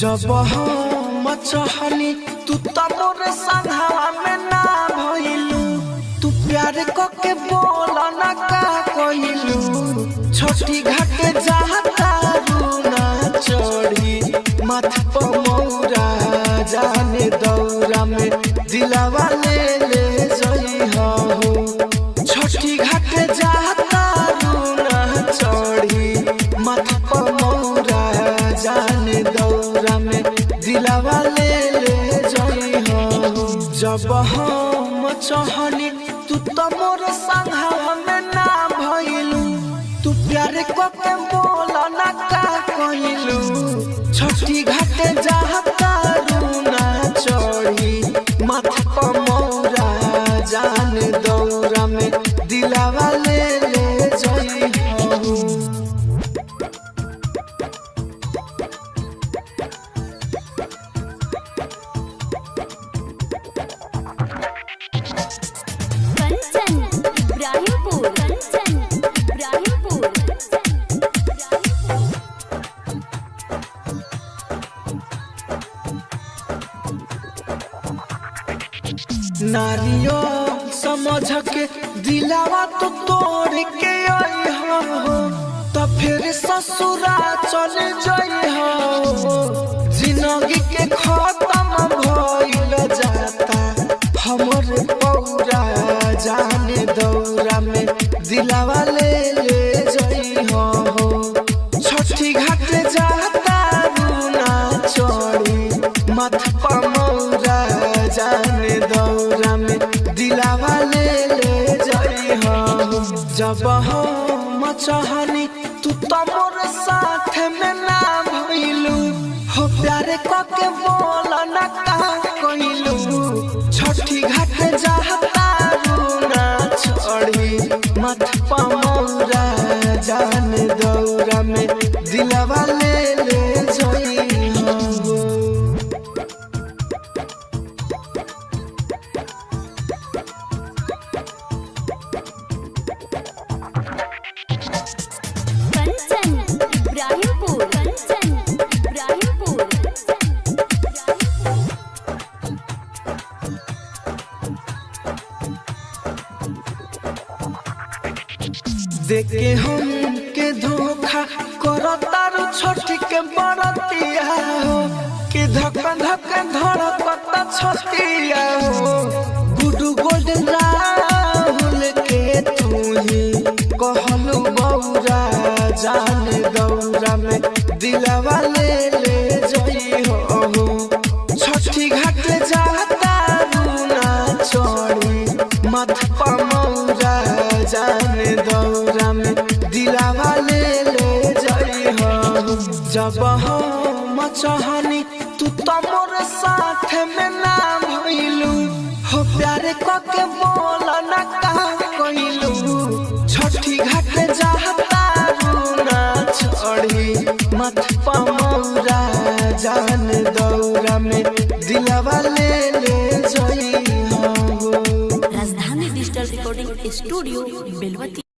जब हम चाहनी तू तो मोर संघवा में ना भइलू, तू प्यार के बोला ना का कइलू। छोटी घाट जाता रूना चढ़ी मत पर मौरा जाने दौरा में दिलावा ले ले जई हो। छोटी घाट जाता रूना चढ़ी मत पर मौरा जाने दौरा में दिलावा ले ले जई हो। जब हम चाहनी तू तो मोर संघवा में ना भइलू, तू प्यार के बोला ना का कइलू। छोटी घाट जाता रूना चढ़ी मत पर मौरा जाने दौरा में दिलावा ले ले जई हो। नारियो समझ के दिलावा तो तोड़ के आई हो, तो फिर ससुरा चल जाई हो। जिंदगी के खत्म भइल जाता हमर पौरा जाने दौरा में दिलावा ले ले जई हो। छठी घाट जाता रूना चढ़ी मत पर मौरा जाने दौरा में दिलावा ले ले जई हो। जब हम चाहनी तू तो मोर साथ में ना भइलू, हो प्यार के बोला ना का कइलू। छठी घाट जाता रूना चढ़ी मत पर मौरा जाने दौरा में दिलावा ले ले जई हो। देखे हम के धोखा करो तारू छोटी के बड़तिया हो, कि धक्का धक्का धड़कता छतिया हो। गुडू गोल्डन राहुल के तू ही कहलू बौरा जाने दौरा में दिलावा ले ले जई हो। छठी घाट जाता रूना चढ़ी मत पर मौरा जाने दौरा में दिलावा ले ले जई हो। जब हम चाहनी तू तो मोर साथ में ना भइलू, हो प्यार के बोला ना का कइलू। छठी घाट जाता रूना चढ़ी मत पर मौरा जाने दौरा में दिलावा ले ले जई हो। राजधानी डिजिटल रिकॉर्डिंग स्टूडियो बेलवती।